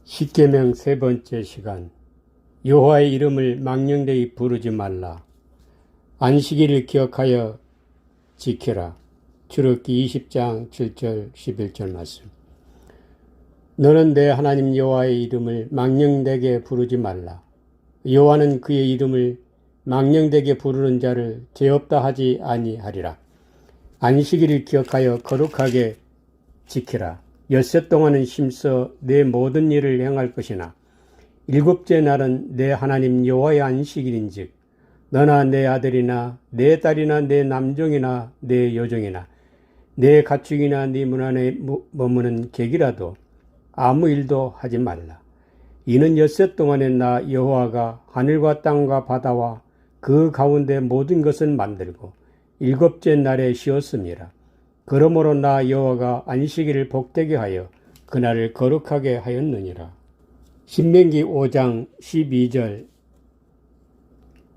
십계명 세 번째 시간. 여호와의 이름을 망령되이 부르지 말라. 안식일을 기억하여 지키라. 출애굽기 20장 7절 11절 말씀. 너는 내 하나님 여호와의 이름을 망령되게 부르지 말라. 여호와는 그의 이름을 망령되게 부르는 자를 죄 없다 하지 아니하리라. 안식일을 기억하여 거룩하게 지키라. 엿새 동안은 힘써 내 모든 일을 행할 것이나 일곱째 날은 내 하나님 여호와의 안식일인즉 너나 내 아들이나 내 딸이나 내 남종이나 내 여종이나 내 가축이나 네 문 안에 머무는 객이라도 아무 일도 하지 말라. 이는 엿새 동안에 나 여호와가 하늘과 땅과 바다와 그 가운데 모든 것을 만들고 일곱째 날에 쉬었음이라. 그러므로 나 여호와가 안식일을 복되게 하여 그날을 거룩하게 하였느니라. 신명기 5장 12절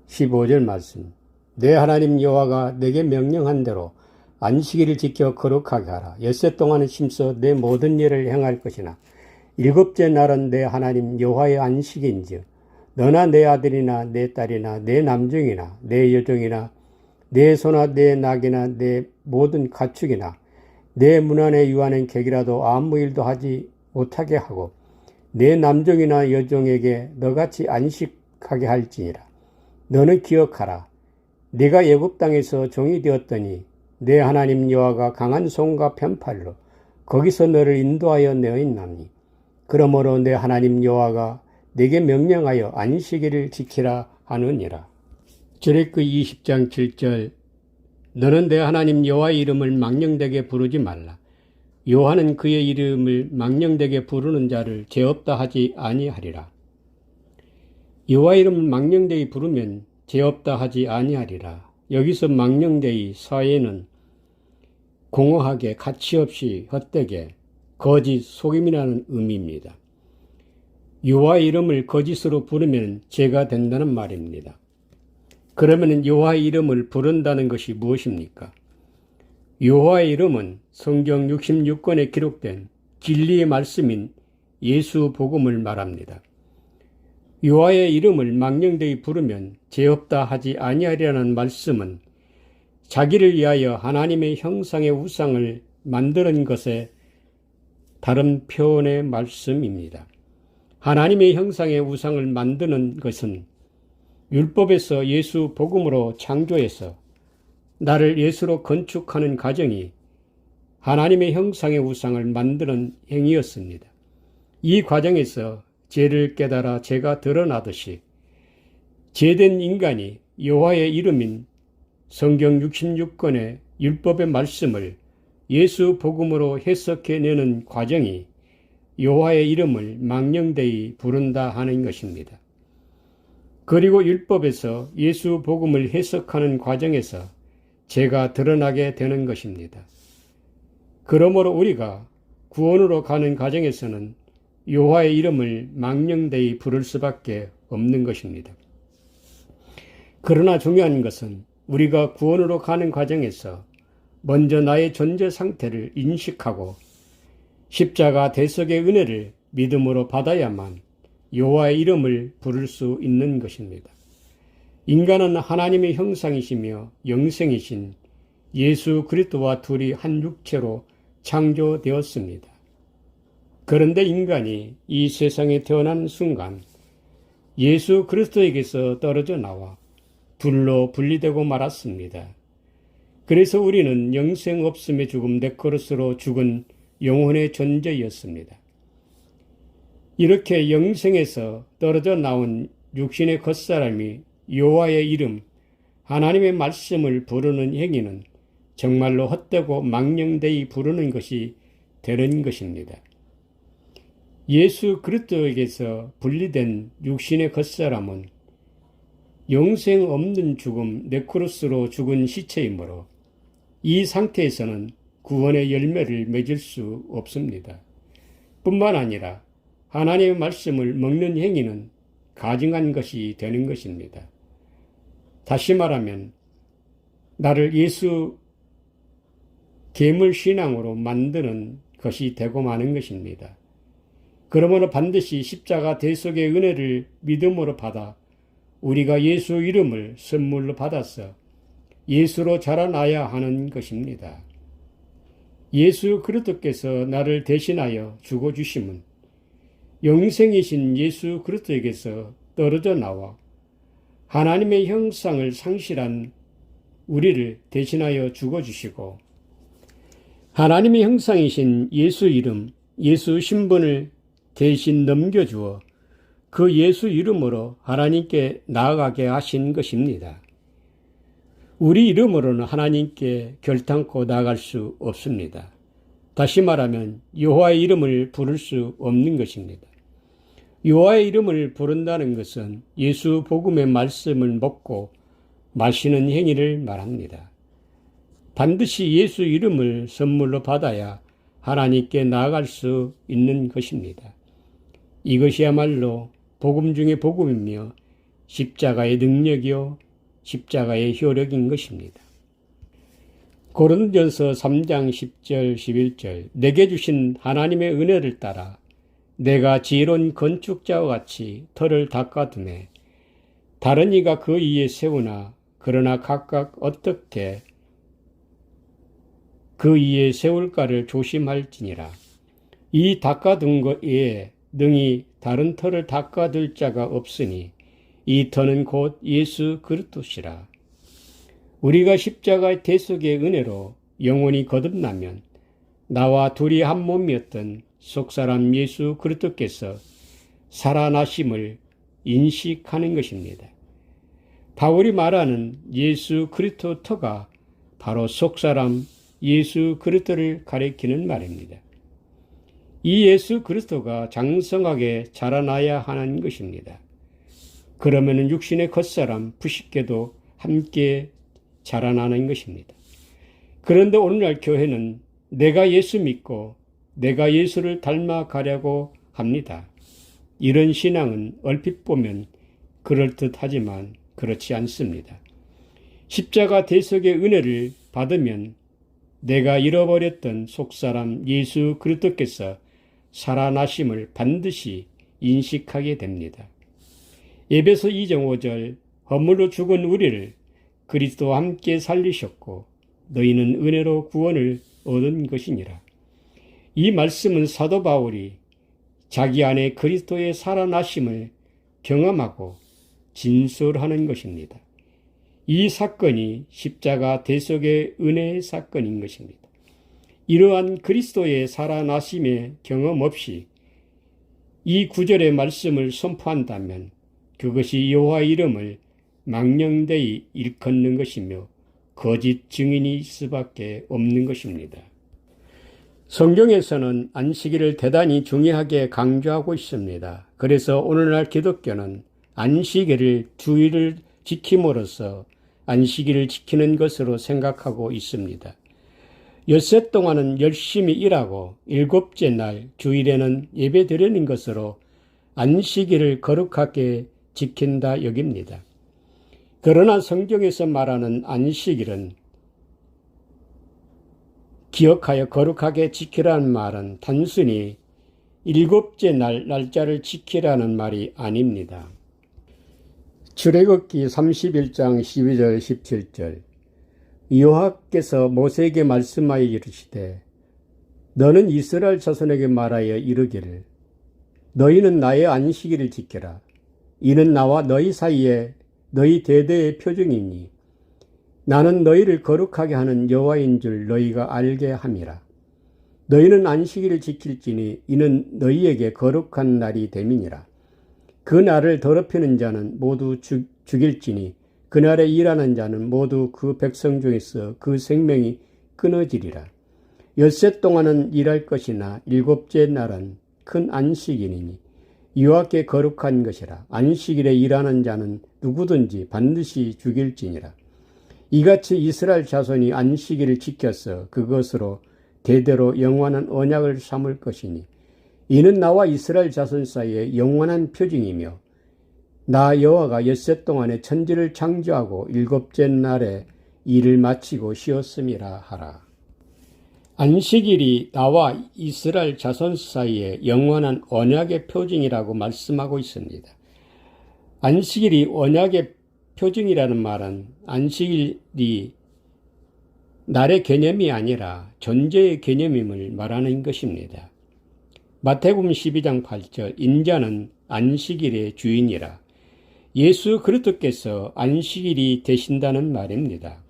15절 말씀. 내 하나님 여호와가 내게 명령한 대로 안식일을 지켜 거룩하게 하라. 엿새 동안은 힘써 내 모든 일을 행할 것이나 일곱째 날은 내 하나님 여호와의 안식인즉 너나 내 아들이나 내 딸이나 내 남종이나 내 여종이나 내 소나 내 낙이나 내 모든 가축이나 내 문 안에 유하는 객이라도 아무 일도 하지 못하게 하고 내 남종이나 여종에게 너같이 안식하게 할지니라. 너는 기억하라. 네가 애굽 땅에서 종이 되었더니 내 하나님 여호와가 강한 손과 편팔로 거기서 너를 인도하여 내었나니 그러므로 내 하나님 여호와가 네게 명령하여 안식일을 지키라 하느니라. 출애굽기 20장 7절. 너는 내 하나님 여호와의 이름을 망령되게 부르지 말라. 여호와는 그의 이름을 망령되게 부르는 자를 죄 없다 하지 아니하리라. 여호와의 이름을 망령되이 부르면 죄 없다 하지 아니하리라. 여기서 망령되이 사회는 공허하게 가치없이 헛되게 거짓 속임이라는 의미입니다. 여호와의 이름을 거짓으로 부르면 죄가 된다는 말입니다. 그러면 여호와의 이름을 부른다는 것이 무엇입니까? 여호와의 이름은 성경 66권에 기록된 진리의 말씀인 예수 복음을 말합니다. 여호와의 이름을 망령되이 부르면 죄 없다 하지 아니하리라는 말씀은 자기를 위하여 하나님의 형상의 우상을 만드는 것의 다른 표현의 말씀입니다. 하나님의 형상의 우상을 만드는 것은 율법에서 예수 복음으로 창조해서 나를 예수로 건축하는 과정이 하나님의 형상의 우상을 만드는 행위였습니다. 이 과정에서 죄를 깨달아 죄가 드러나듯이 죄된 인간이 여호와의 이름인 성경 66권의 율법의 말씀을 예수 복음으로 해석해내는 과정이 여호와의 이름을 망령되이 부른다 하는 것입니다. 그리고 율법에서 예수 복음을 해석하는 과정에서 죄가 드러나게 되는 것입니다. 그러므로 우리가 구원으로 가는 과정에서는 여호와의 이름을 망령되이 부를 수밖에 없는 것입니다. 그러나 중요한 것은 우리가 구원으로 가는 과정에서 먼저 나의 존재 상태를 인식하고 십자가 대속의 은혜를 믿음으로 받아야만 여호와의 이름을 부를 수 있는 것입니다. 인간은 하나님의 형상이시며 영생이신 예수 그리스도와 둘이 한 육체로 창조되었습니다. 그런데 인간이 이 세상에 태어난 순간 예수 그리스도에게서 떨어져 나와 둘로 분리되고 말았습니다. 그래서 우리는 영생 없음의 죽음 네크로스로 죽은 영혼의 존재였습니다. 이렇게 영생에서 떨어져 나온 육신의 겉사람이 여호와의 이름, 하나님의 말씀을 부르는 행위는 정말로 헛되고 망령되이 부르는 것이 되는 것입니다. 예수 그리스도에게서 분리된 육신의 겉사람은 영생 없는 죽음, 네크로스로 죽은 시체이므로 이 상태에서는 구원의 열매를 맺을 수 없습니다. 뿐만 아니라 하나님의 말씀을 먹는 행위는 가증한 것이 되는 것입니다. 다시 말하면 나를 예수 괴물 신앙으로 만드는 것이 되고 마는 것입니다. 그러므로 반드시 십자가 대속의 은혜를 믿음으로 받아 우리가 예수 이름을 선물로 받아서 예수로 자라나야 하는 것입니다. 예수 그리스도께서 나를 대신하여 죽어주심은 영생이신 예수 그리스도에게서 떨어져 나와 하나님의 형상을 상실한 우리를 대신하여 죽어주시고 하나님의 형상이신 예수 이름, 예수 신분을 대신 넘겨주어 그 예수 이름으로 하나님께 나아가게 하신 것입니다. 우리 이름으로는 하나님께 결단코 나아갈 수 없습니다. 다시 말하면 여호와의 이름을 부를 수 없는 것입니다. 여호와의 이름을 부른다는 것은 예수 복음의 말씀을 먹고 마시는 행위를 말합니다. 반드시 예수 이름을 선물로 받아야 하나님께 나아갈 수 있는 것입니다. 이것이야말로 복음 중의 복음이며 십자가의 능력이요 십자가의 효력인 것입니다. 고린도전서 3장 10절 11절 내게 주신 하나님의 은혜를 따라 내가 지혜로운 건축자와 같이 터를 닦아두매 다른 이가 그 위에 세우나 그러나 각각 어떻게 그 위에 세울까를 조심할지니라. 이 닦아둔 것 외에 능히 다른 터를 닦아둘 자가 없으니 이 터는 곧 예수 그리스도시라. 우리가 십자가의 대속의 은혜로 영원히 거듭나면 나와 둘이 한 몸이었던 속사람 예수 그리스도께서 살아나심을 인식하는 것입니다. 바울이 말하는 예수 그리스도 터가 바로 속사람 예수 그리스도를 가리키는 말입니다. 이 예수 그리스도가 장성하게 자라나야 하는 것입니다. 그러면 육신의 겉사람 부식계도 함께 자라나는 것입니다. 그런데 오늘날 교회는 내가 예수 믿고 내가 예수를 닮아가려고 합니다. 이런 신앙은 얼핏 보면 그럴듯하지만 그렇지 않습니다. 십자가 대속의 은혜를 받으면 내가 잃어버렸던 속사람 예수 그리스도께서 살아나심을 반드시 인식하게 됩니다. 에베소 2장 5절 허물로 죽은 우리를 그리스도와 함께 살리셨고 너희는 은혜로 구원을 얻은 것이니라. 이 말씀은 사도 바울이 자기 안에 그리스도의 살아나심을 경험하고 진술하는 것입니다. 이 사건이 십자가 대속의 은혜의 사건인 것입니다. 이러한 그리스도의 살아나심의 경험 없이 이 구절의 말씀을 선포한다면 그것이 여호와의 이름을 망령되이 일컫는 것이며 거짓 증인이 있을 수밖에 없는 것입니다. 성경에서는 안식일을 대단히 중요하게 강조하고 있습니다. 그래서 오늘날 기독교는 안식일을 주일을 지킴으로써 안식일을 지키는 것으로 생각하고 있습니다. 엿새 동안은 열심히 일하고 일곱째 날 주일에는 예배 드리는 것으로 안식일을 거룩하게 지킨다 여깁니다. 그러나 성경에서 말하는 안식일은 기억하여 거룩하게 지키라는 말은 단순히 일곱째 날 날짜를 지키라는 말이 아닙니다. 출애굽기 31장 12절 17절 여호와께서 모세에게 말씀하여 이르시되 너는 이스라엘 자손에게 말하여 이르기를 너희는 나의 안식일을 지켜라. 이는 나와 너희 사이에 너희 대대의 표징이니 나는 너희를 거룩하게 하는 여호와인 줄 너희가 알게 함이라. 너희는 안식일을 지킬지니 이는 너희에게 거룩한 날이 됨이니라. 그 날을 더럽히는 자는 모두 죽일지니 그날에 일하는 자는 모두 그 백성 중에서 그 생명이 끊어지리라. 엿새 동안은 일할 것이나 일곱째 날은 큰 안식일이니 여호와께 거룩한 것이라. 안식일에 일하는 자는 누구든지 반드시 죽일지니라. 이같이 이스라엘 자손이 안식일을 지켜서 그것으로 대대로 영원한 언약을 삼을 것이니 이는 나와 이스라엘 자손 사이에 영원한 표징이며 나 여호와가 엿새 동안에 천지를 창조하고 일곱째 날에 일을 마치고 쉬었음이라 하라. 안식일이 나와 이스라엘 자손 사이에 영원한 언약의 표징이라고 말씀하고 있습니다. 안식일이 언약의 표징이라는 말은 안식일이 날의 개념이 아니라 존재의 개념임을 말하는 것입니다. 마태복음 12장 8절 인자는 안식일의 주인이라 예수 그리스도께서 안식일이 되신다는 말입니다.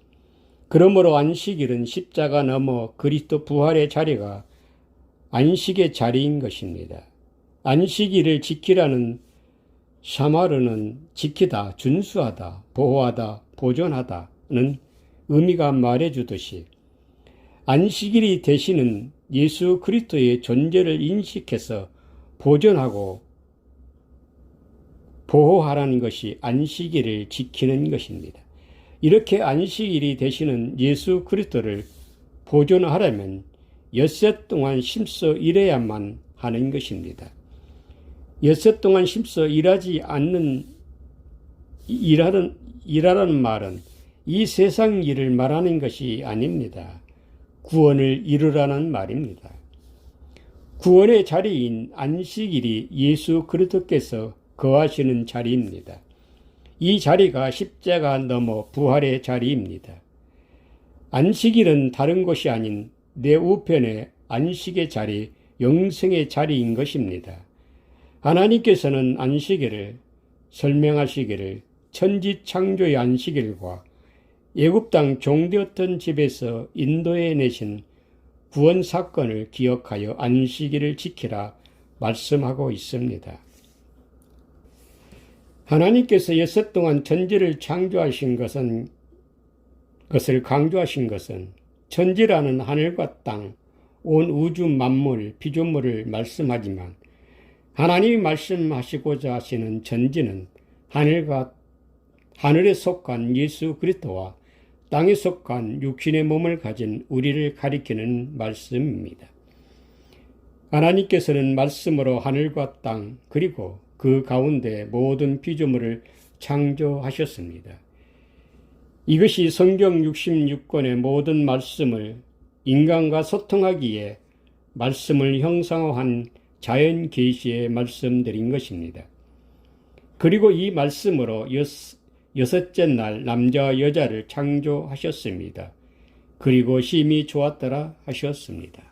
그러므로 안식일은 십자가 넘어 그리스도 부활의 자리가 안식의 자리인 것입니다. 안식일을 지키라는 샤마르는 지키다, 준수하다, 보호하다, 보존하다는 의미가 말해주듯이 안식일이 되시는 예수 그리스도의 존재를 인식해서 보존하고 보호하라는 것이 안식일을 지키는 것입니다. 이렇게 안식일이 되시는 예수 그리스도를 보존하려면 엿새 동안 힘써 일해야만 하는 것입니다. 엿새 동안 힘써 일하지 않는 일하라는 말은 이 세상 일을 말하는 것이 아닙니다. 구원을 이루라는 말입니다. 구원의 자리인 안식일이 예수 그리스도께서 거하시는 자리입니다. 이 자리가 십자가 넘어 부활의 자리입니다. 안식일은 다른 곳이 아닌 내 우편의 안식의 자리, 영생의 자리인 것입니다. 하나님께서는 안식일을 설명하시기를 천지 창조의 안식일과 애굽 땅 종되었던 집에서 인도해 내신 구원 사건을 기억하여 안식일을 지키라 말씀하고 있습니다. 하나님께서 엿새 동안 천지를 창조하신 것을 강조하신 것은 천지라는 하늘과 땅, 온 우주 만물, 피조물을 말씀하지만 하나님이 말씀하시고자 하시는 천지는 하늘에 속한 예수 그리스도와 땅에 속한 육신의 몸을 가진 우리를 가리키는 말씀입니다. 하나님께서는 말씀으로 하늘과 땅 그리고 그 가운데 모든 피조물을 창조하셨습니다. 이것이 성경 66권의 모든 말씀을 인간과 소통하기에 말씀을 형상화한 자연 계시의 말씀들인 것입니다. 그리고 이 말씀으로 여섯째 날 남자와 여자를 창조하셨습니다. 그리고 심히 좋았더라 하셨습니다.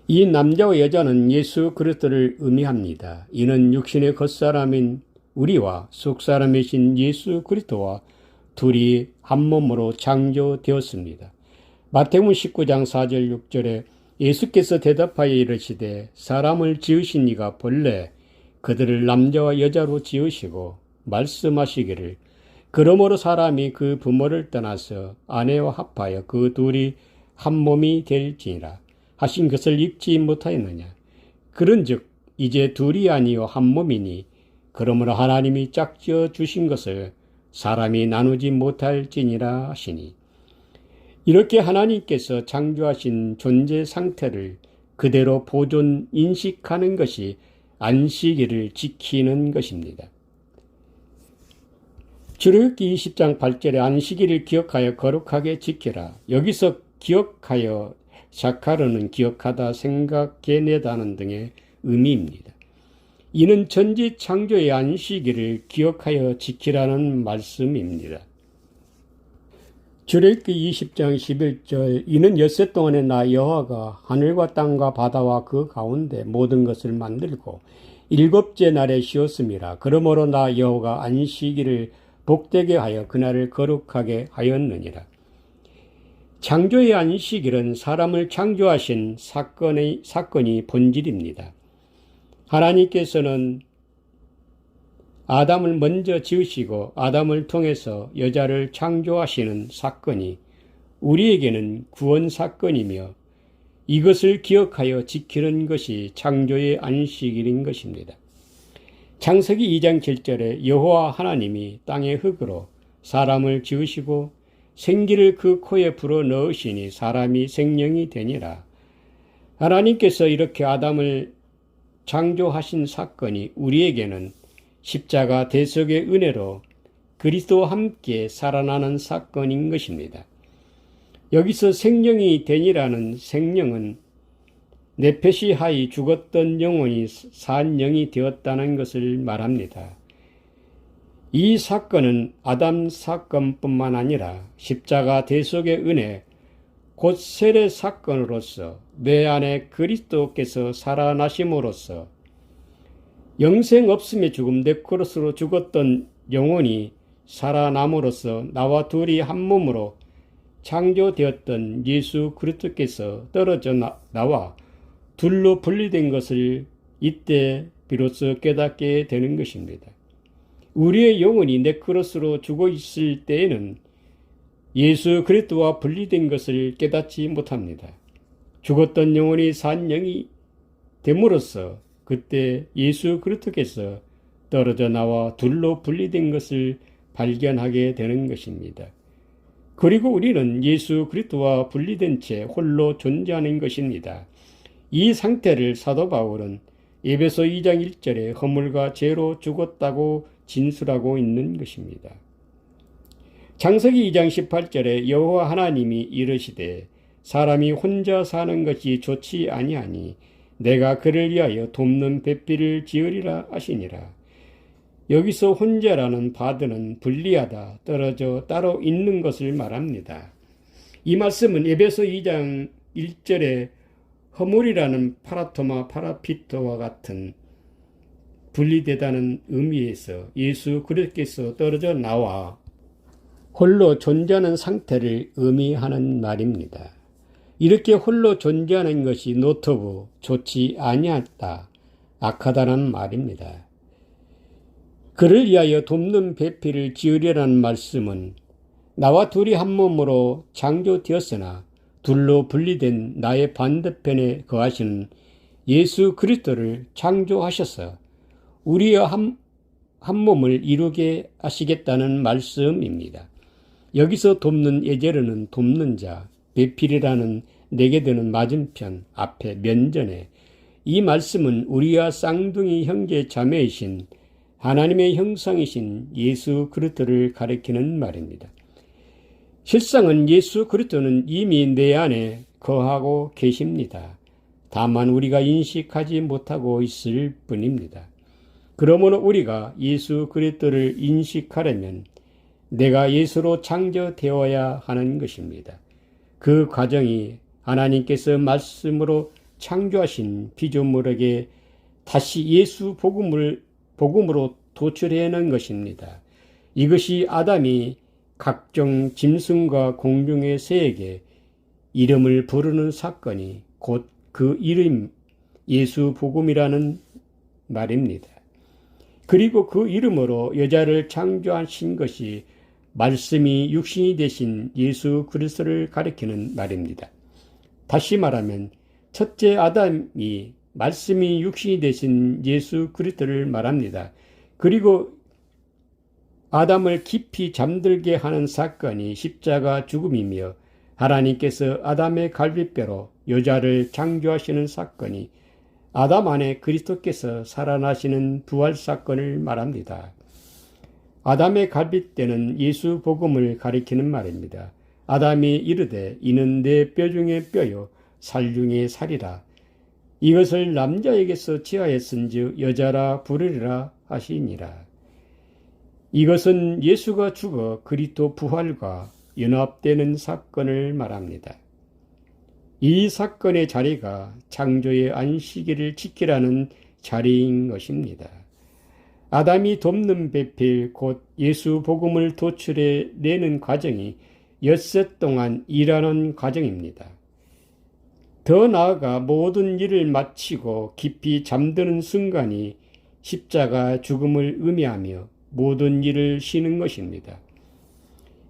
이 남자와 여자는 예수 그리스도를 의미합니다. 이는 육신의 겉사람인 우리와 속사람이신 예수 그리스도와 둘이 한 몸으로 창조되었습니다. 마태복음 19장 4절 6절에 예수께서 대답하여 이르시되 사람을 지으신 이가 본래 그들을 남자와 여자로 지으시고 말씀하시기를 그러므로 사람이 그 부모를 떠나서 아내와 합하여 그 둘이 한 몸이 될지니라 하신 것을 읽지 못하였느냐. 그런즉 이제 둘이 아니요 한 몸이니 그러므로 하나님이 짝지어 주신 것을 사람이 나누지 못할지니라 하시니 이렇게 하나님께서 창조하신 존재 상태를 그대로 보존 인식하는 것이 안식일을 지키는 것입니다. 출애굽기 20장 8절에 안식일을 기억하여 거룩하게 지키라. 여기서 기억하여 샤카르는 기억하다, 생각해내다는 등의 의미입니다. 이는 천지 창조의 안식일을 기억하여 지키라는 말씀입니다. 출애굽기 20장 11절 이는 엿새 동안에 나 여호와가 하늘과 땅과 바다와 그 가운데 모든 것을 만들고 일곱째 날에 쉬었음이라. 그러므로 나 여호와가 안식일을 복되게 하여 그날을 거룩하게 하였느니라. 창조의 안식일은 사람을 창조하신 사건이 본질입니다. 하나님께서는 아담을 먼저 지으시고 아담을 통해서 여자를 창조하시는 사건이 우리에게는 구원 사건이며 이것을 기억하여 지키는 것이 창조의 안식일인 것입니다. 창세기 2장 7절에 여호와 하나님이 땅의 흙으로 사람을 지으시고 생기를 그 코에 불어 넣으시니 사람이 생명이 되니라. 하나님께서 이렇게 아담을 창조하신 사건이 우리에게는 십자가 대속의 은혜로 그리스도와 함께 살아나는 사건인 것입니다. 여기서 생령이 되니라는 생령은 네페시 하이 죽었던 영혼이 산 영이 되었다는 것을 말합니다. 이 사건은 아담 사건뿐만 아니라 십자가 대속의 은혜, 곧 세례 사건으로서 내 안에 그리스도께서 살아나심으로써 영생 없음의 죽음 네크로스로 죽었던 영혼이 살아남으로써 나와 둘이 한 몸으로 창조되었던 예수 그리스도께서 떨어져 나와 둘로 분리된 것을 이때 비로소 깨닫게 되는 것입니다. 우리의 영혼이 네크로스로 죽어 있을 때에는 예수 그리스도와 분리된 것을 깨닫지 못합니다. 죽었던 영혼이 산 영이 됨으로써 그때 예수 그리스도께서 떨어져 나와 둘로 분리된 것을 발견하게 되는 것입니다. 그리고 우리는 예수 그리스도와 분리된 채 홀로 존재하는 것입니다. 이 상태를 사도 바울은 에베소 2장 1절에 허물과 죄로 죽었다고 진술하고 있는 것입니다. 창세기 2장 18절에 여호와 하나님이 이르시되 사람이 혼자 사는 것이 좋지 아니하니 내가 그를 위하여 돕는 배필을 지으리라 하시니라. 여기서 혼자라는 바드는 분리하다, 떨어져 따로 있는 것을 말합니다. 이 말씀은 에베소 2장 1절에 허물이라는 파라토마 파라피토와 같은 분리되다는 의미에서 예수 그리스도께서 떨어져 나와 홀로 존재하는 상태를 의미하는 말입니다. 이렇게 홀로 존재하는 것이 노트브, 좋지 아니하다, 악하다는 말입니다. 그를 위하여 돕는 배필을 지으려는 말씀은 나와 둘이 한 몸으로 창조되었으나 둘로 분리된 나의 반대편에 거하시는 예수 그리스도를 창조하셔서 우리의 한 몸을 이루게 하시겠다는 말씀입니다. 여기서 돕는 에제르는 돕는 자, 배필이라는 내게 드는 맞은편, 앞에 면전에 이 말씀은 우리와 쌍둥이 형제 자매이신 하나님의 형상이신 예수 그리스도를 가리키는 말입니다. 실상은 예수 그리스도는 이미 내 안에 거하고 계십니다. 다만 우리가 인식하지 못하고 있을 뿐입니다. 그러므로 우리가 예수 그리스도를 인식하려면 내가 예수로 창조되어야 하는 것입니다. 그 과정이 하나님께서 말씀으로 창조하신 피조물에게 다시 예수 복음으로 도출해내는 것입니다. 이것이 아담이 각종 짐승과 공중의 새에게 이름을 부르는 사건이 곧 그 이름 예수 복음이라는 말입니다. 그리고 그 이름으로 여자를 창조하신 것이 말씀이 육신이 되신 예수 그리스도를 가리키는 말입니다. 다시 말하면 첫째 아담이 말씀이 육신이 되신 예수 그리스도를 말합니다. 그리고 아담을 깊이 잠들게 하는 사건이 십자가 죽음이며 하나님께서 아담의 갈비뼈로 여자를 창조하시는 사건이 아담 안에 그리스도께서 살아나시는 부활 사건을 말합니다. 아담의 갈빗대는 예수 복음을 가리키는 말입니다. 아담이 이르되 이는 내 뼈 중에 뼈요 살 중에 살이라. 이것을 남자에게서 취하였은즉 여자라 부르리라 하시니라. 이것은 예수가 죽어 그리스도 부활과 연합되는 사건을 말합니다. 이 사건의 자리가 창조의 안식일을 지키라는 자리인 것입니다. 아담이 돕는 배필 곧 예수 복음을 도출해 내는 과정이 엿새 동안 일하는 과정입니다. 더 나아가 모든 일을 마치고 깊이 잠드는 순간이 십자가 죽음을 의미하며 모든 일을 쉬는 것입니다.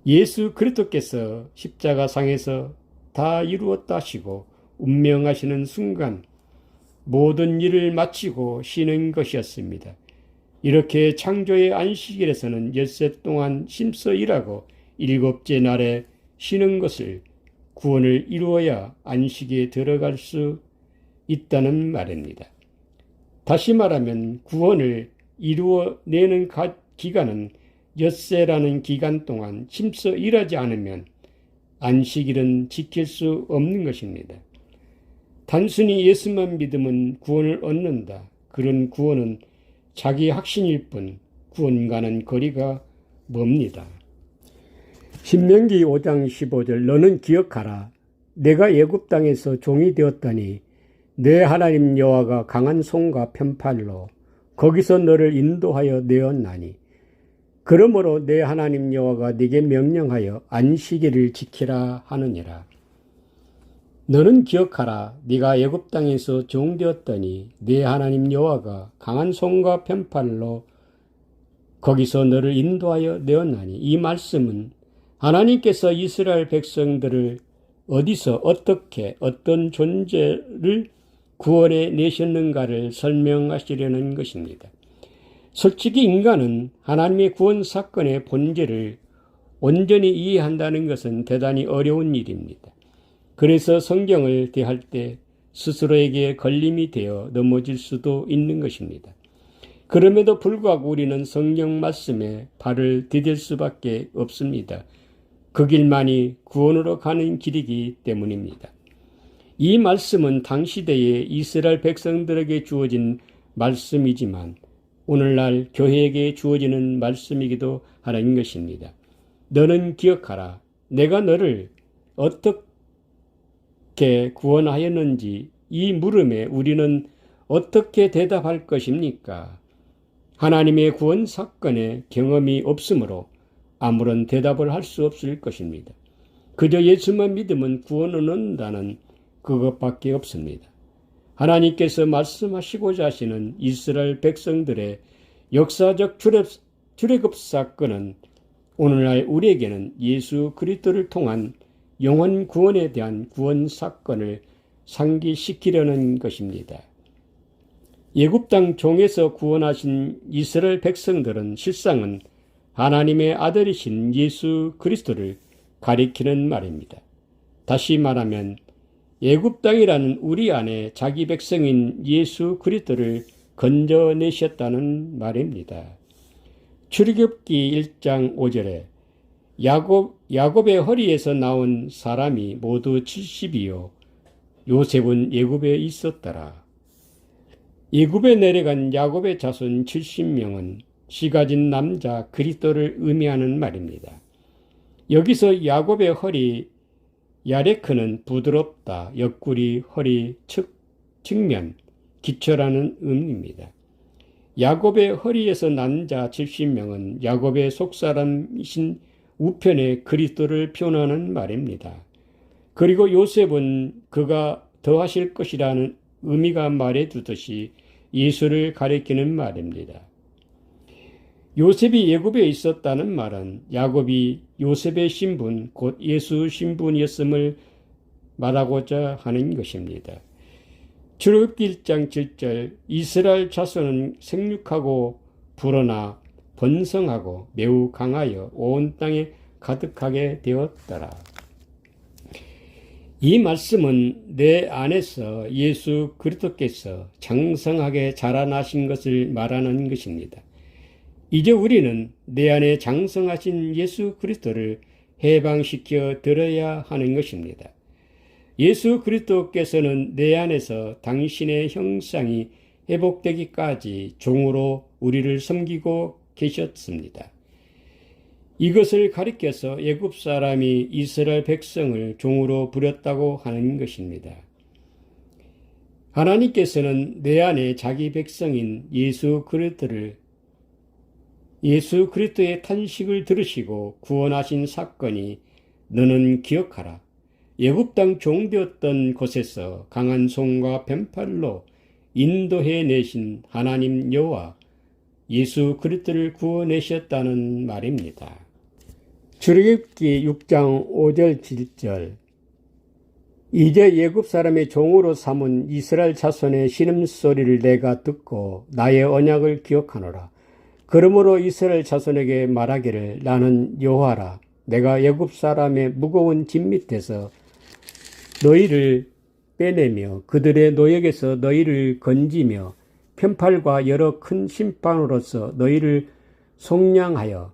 예수 그리스도께서 십자가상에서 다 이루었다 하시고 운명하시는 순간 모든 일을 마치고 쉬는 것이었습니다. 이렇게 창조의 안식일에서는 엿새 동안 힘써 일하고 일곱째 날에 쉬는 것을 구원을 이루어야 안식에 들어갈 수 있다는 말입니다. 다시 말하면 구원을 이루어내는 기간은 엿새라는 기간 동안 힘써 일하지 않으면 안식일은 지킬 수 없는 것입니다. 단순히 예수만 믿으면 구원을 얻는다. 그런 구원은 자기 확신일 뿐 구원과는 거리가 멉니다. 신명기 5장 15절 너는 기억하라. 내가 애굽 땅에서 종이 되었더니 내 하나님 여호와가 강한 손과 편팔로 거기서 너를 인도하여 내었나니 그러므로 내 하나님 여호와가 네게 명령하여 안식일을 지키라 하느니라. 너는 기억하라. 네가 애굽 땅에서 종되었더니 네 하나님 여호와가 강한 손과 편팔로 거기서 너를 인도하여 내었나니 이 말씀은 하나님께서 이스라엘 백성들을 어디서 어떻게 어떤 존재를 구원해 내셨는가를 설명하시려는 것입니다. 솔직히 인간은 하나님의 구원 사건의 본질을 온전히 이해한다는 것은 대단히 어려운 일입니다. 그래서 성경을 대할 때 스스로에게 걸림이 되어 넘어질 수도 있는 것입니다. 그럼에도 불구하고 우리는 성경 말씀에 발을 디딜 수밖에 없습니다. 그 길만이 구원으로 가는 길이기 때문입니다. 이 말씀은 당시대의 이스라엘 백성들에게 주어진 말씀이지만 오늘날 교회에게 주어지는 말씀이기도 하는 것입니다. 너는 기억하라. 내가 너를 어떻게 구원하였는지 이 물음에 우리는 어떻게 대답할 것입니까? 하나님의 구원 사건에 경험이 없으므로 아무런 대답을 할 수 없을 것입니다. 그저 예수만 믿으면 구원을 얻는다는 그것밖에 없습니다. 하나님께서 말씀하시고자 하시는 이스라엘 백성들의 역사적 출애굽 사건은 오늘날 우리에게는 예수 그리스도를 통한 영원 구원에 대한 구원 사건을 상기시키려는 것입니다. 애굽 땅 종에서 구원하신 이스라엘 백성들은 실상은 하나님의 아들이신 예수 그리스도를 가리키는 말입니다. 다시 말하면 애굽 땅이라는 우리 안에 자기 백성인 예수 그리스도를 건져내셨다는 말입니다. 출애굽기 1장 5절에 야곱의 허리에서 나온 사람이 모두 70이요 요셉은 애굽에 있었더라. 애굽에 내려간 야곱의 자손 70명은 씨 가진 남자 그리스도를 의미하는 말입니다. 여기서 야곱의 허리 야레크는 부드럽다, 옆구리, 허리, 측면, 기초라는 의미입니다. 야곱의 허리에서 난 자 70명은 야곱의 속사람이신 우편의 그리스도를 표현하는 말입니다. 그리고 요셉은 그가 더하실 것이라는 의미가 말해두듯이 예수를 가리키는 말입니다. 요셉이 애굽에 있었다는 말은 야곱이 요셉의 신분, 곧 예수 신분이었음을 말하고자 하는 것입니다. 출애굽기 1장 7절 이스라엘 자손은 생육하고 불어나 번성하고 매우 강하여 온 땅에 가득하게 되었더라. 이 말씀은 내 안에서 예수 그리스도께서 장성하게 자라나신 것을 말하는 것입니다. 이제 우리는 내 안에 장성하신 예수 그리스도를 해방시켜 드려야 하는 것입니다. 예수 그리스도께서는 내 안에서 당신의 형상이 회복되기까지 종으로 우리를 섬기고 계셨습니다. 이것을 가리켜서 애굽 사람이 이스라엘 백성을 종으로 부렸다고 하는 것입니다. 하나님께서는 내 안에 자기 백성인 예수 그리스도의 탄식을 들으시고 구원하신 사건이 너는 기억하라. 애굽 땅 종되었던 곳에서 강한 손과 편팔로 인도해 내신 하나님 여호와 예수 그리스도를 구원하셨다는 말입니다. 출애굽기 6장 5절 7절 이제 애굽 사람의 종으로 삼은 이스라엘 자손의 신음소리를 내가 듣고 나의 언약을 기억하노라. 그러므로 이스라엘 자손에게 말하기를 나는 여호와라. 내가 애굽 사람의 무거운 짐 밑에서 너희를 빼내며 그들의 노역에서 너희를 건지며 편팔과 여러 큰 심판으로서 너희를 속량하여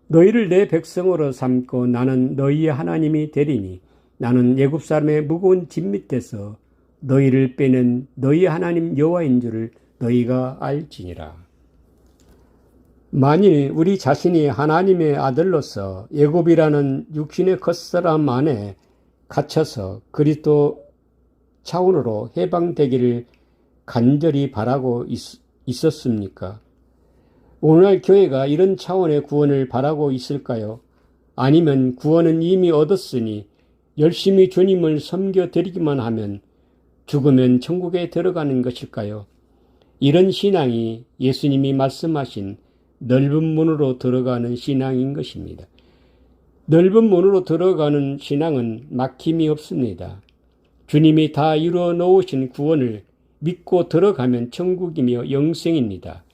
너희를 내 백성으로 삼고 나는 너희의 하나님이 되리니 나는 애굽 사람의 무거운 짐 밑에서 너희를 빼낸 너희 하나님 여호와인 줄을 너희가 알지니라. 만일 우리 자신이 하나님의 아들로서 애굽이라는 육신의 겉사람 안에 갇혀서 그리스도 차원으로 해방되기를 간절히 바라고 있었습니까? 오늘날 교회가 이런 차원의 구원을 바라고 있을까요? 아니면 구원은 이미 얻었으니 열심히 주님을 섬겨드리기만 하면 죽으면 천국에 들어가는 것일까요? 이런 신앙이 예수님이 말씀하신 넓은 문으로 들어가는 신앙인 것입니다. 넓은 문으로 들어가는 신앙은 막힘이 없습니다. 주님이 다 이루어 놓으신 구원을 믿고 들어가면 천국이며 영생입니다.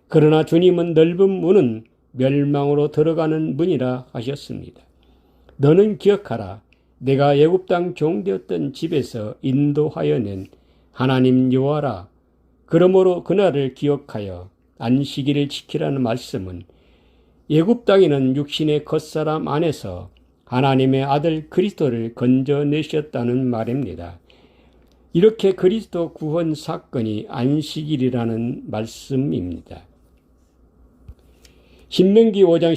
그러나 주님은 넓은 문은 멸망으로 들어가는 문이라 하셨습니다. 너는 기억하라. 내가 애굽 땅 종되었던 집에서 인도하여 낸 하나님 여호와라. 그러므로 그날을 기억하여 안식일을 지키라는 말씀은 애굽 땅에는 육신의 겉사람 안에서 하나님의 아들 그리스도를 건져내셨다는 말입니다. 이렇게 그리스도 구원 사건이 안식일이라는 말씀입니다. 신명기 5장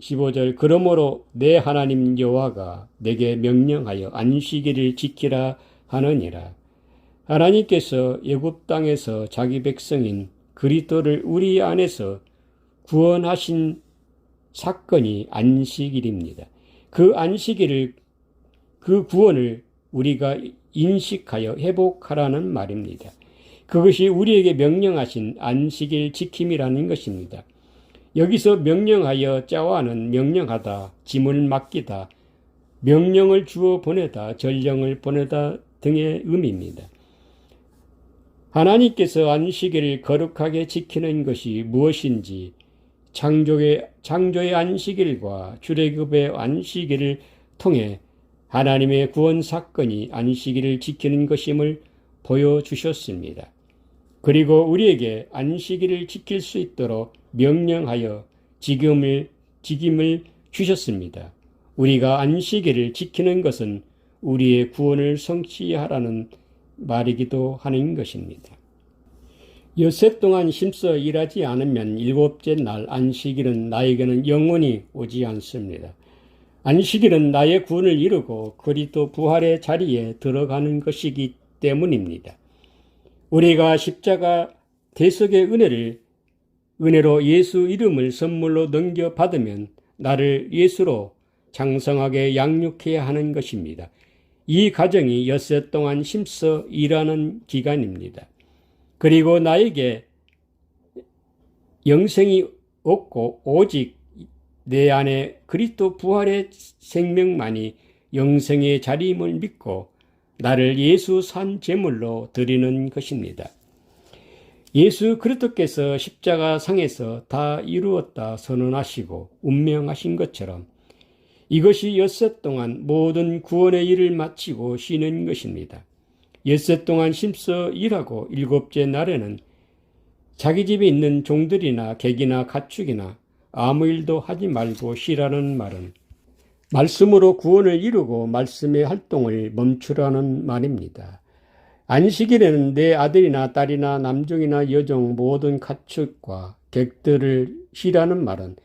15절 그러므로 내 하나님 여호와가 내게 명령하여 안식일을 지키라 하느니라. 하나님께서 애굽 땅에서 자기 백성인 그리스도를 우리 안에서 구원하신 사건이 안식일입니다. 그 안식일을, 그 구원을 우리가 인식하여 회복하라는 말입니다. 그것이 우리에게 명령하신 안식일 지킴이라는 것입니다. 여기서 명령하여 자와는 명령하다, 짐을 맡기다, 명령을 주어 보내다, 전령을 보내다 등의 의미입니다. 하나님께서 안식일을 거룩하게 지키는 것이 무엇인지 창조의 안식일과 출애굽의 안식일을 통해 하나님의 구원 사건이 안식일을 지키는 것임을 보여주셨습니다. 그리고 우리에게 안식일을 지킬 수 있도록 명령하여 직임을 주셨습니다. 우리가 안식일을 지키는 것은 우리의 구원을 성취하라는 말이기도 하는 것입니다. 엿새 동안 힘써 일하지 않으면 일곱째 날 안식일은 나에게는 영원히 오지 않습니다. 안식일은 나의 구원을 이루고 그리스도 부활의 자리에 들어가는 것이기 때문입니다. 우리가 십자가 대속의 은혜로 예수 이름을 선물로 넘겨받으면 나를 예수로 장성하게 양육해야 하는 것입니다. 이 과정이 엿새 동안 힘써 일하는 기간입니다. 그리고 나에게 영생이 없고 오직 내 안에 그리스도 부활의 생명만이 영생의 자리임을 믿고 나를 예수 산 제물로 드리는 것입니다. 예수 그리스도께서 십자가 상에서 다 이루었다 선언하시고 운명하신 것처럼 이것이 엿새 동안 모든 구원의 일을 마치고 쉬는 것입니다. 엿새 동안 힘써 일하고 일곱째 날에는 자기 집에 있는 종들이나 객이나 가축이나 아무 일도 하지 말고 쉬라는 말은 말씀으로 구원을 이루고 말씀의 활동을 멈추라는 말입니다. 안식일에는 내 아들이나 딸이나 남종이나 여종 모든 가축과 객들을 쉬라는 말은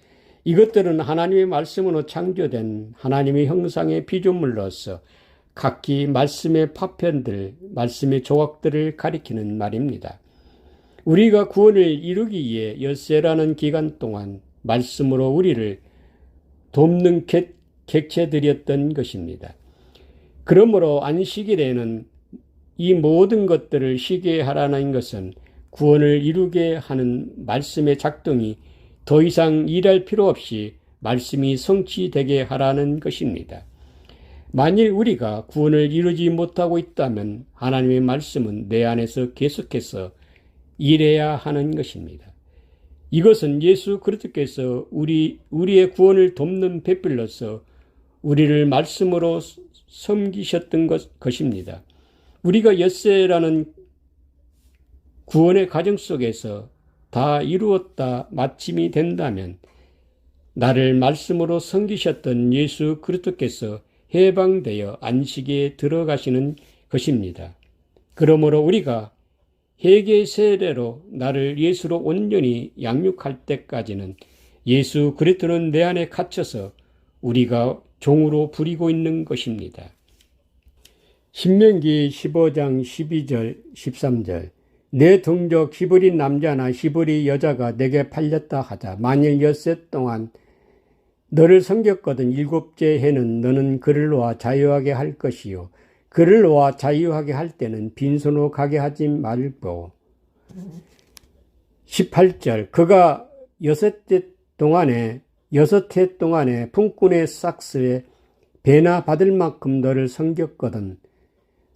이것들은 하나님의 말씀으로 창조된 하나님의 형상의 피조물로서 각기 말씀의 파편들, 말씀의 조각들을 가리키는 말입니다. 우리가 구원을 이루기 위해 엿새라는 기간 동안 말씀으로 우리를 돕는 객체들이었던 것입니다. 그러므로 안식일에는 이 모든 것들을 쉬게 하라는 것은 구원을 이루게 하는 말씀의 작동이 더 이상 일할 필요 없이 말씀이 성취되게 하라는 것입니다. 만일 우리가 구원을 이루지 못하고 있다면 하나님의 말씀은 내 안에서 계속해서 일해야 하는 것입니다. 이것은 예수 그리스도께서 우리의 구원을 돕는 배필로서 우리를 말씀으로 섬기셨던 것입니다. 우리가 엿새라는 구원의 과정 속에서 다 이루었다 마침이 된다면 나를 말씀으로 섬기셨던 예수 그리스도께서 해방되어 안식에 들어가시는 것입니다. 그러므로 우리가 회개 세례로 나를 예수로 온전히 양육할 때까지는 예수 그리스도는 내 안에 갇혀서 우리가 종으로 부리고 있는 것입니다. 신명기 15장 12절 13절 내 동족 히브리 남자나 히브리 여자가 내게 팔렸다 하자 만일 엿새 동안 너를 섬겼거든 일곱째 해는 너는 그를 놓아 자유하게 할 것이요 그를 놓아 자유하게 할 때는 빈손으로 가게 하지 말고 18절 그가 여섯 해 동안에 품꾼의 삭스에 배나 받을 만큼 너를 섬겼거든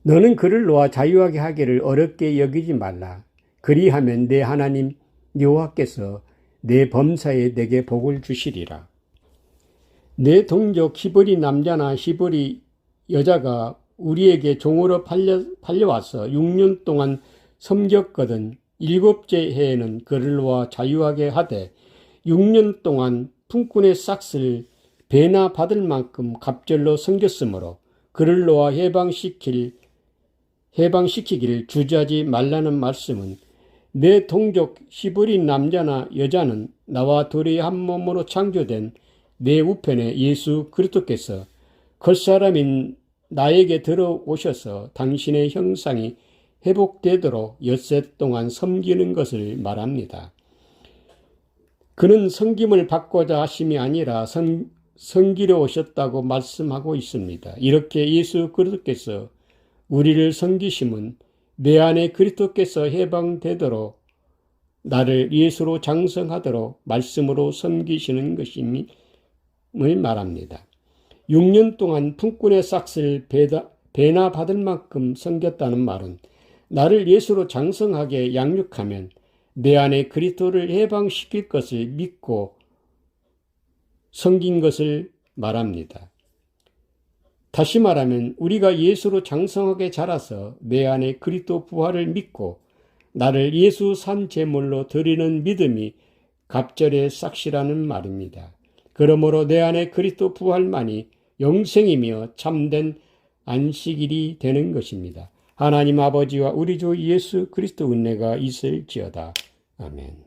너는 그를 놓아 자유하게 하기를 어렵게 여기지 말라. 그리하면 내 하나님 여호와께서 내 범사에 내게 복을 주시리라. 내 동족 히브리 남자나 히브리 여자가 우리에게 종으로 팔려와서 6년 동안 섬겼거든 7째 해에는 그를 놓아 자유하게 하되 6년 동안 품꾼의 삭스를 배나 받을 만큼 갑절로 섬겼으므로 그를 놓아 해방시키기를 주저하지 말라는 말씀은 내 동족 히브리 남자나 여자는 나와 둘이 한 몸으로 창조된 내 우편에 예수 그리스도께서 겉사람인 나에게 들어오셔서 당신의 형상이 회복되도록 엿새 동안 섬기는 것을 말합니다. 그는 섬김을 받고자 하심이 아니라 섬기려 오셨다고 말씀하고 있습니다. 이렇게 예수 그리스도께서 우리를 섬기심은 내 안에 그리스도께서 해방되도록 나를 예수로 장성하도록 말씀으로 섬기시는 것임을 말합니다. 6년 동안 품꾼의 삭스를 배나 받을 만큼 섬겼다는 말은 나를 예수로 장성하게 양육하면 내 안에 그리스도를 해방시킬 것을 믿고 섬긴 것을 말합니다. 다시 말하면 우리가 예수로 장성하게 자라서 내 안에 그리스도 부활을 믿고 나를 예수 산 제물로 드리는 믿음이 갑절의 삭시라는 말입니다. 그러므로 내 안에 그리스도 부활만이 영생이며 참된 안식일이 되는 것입니다. 하나님 아버지와 우리 주 예수 그리스도 은혜가 있을지어다. 아멘.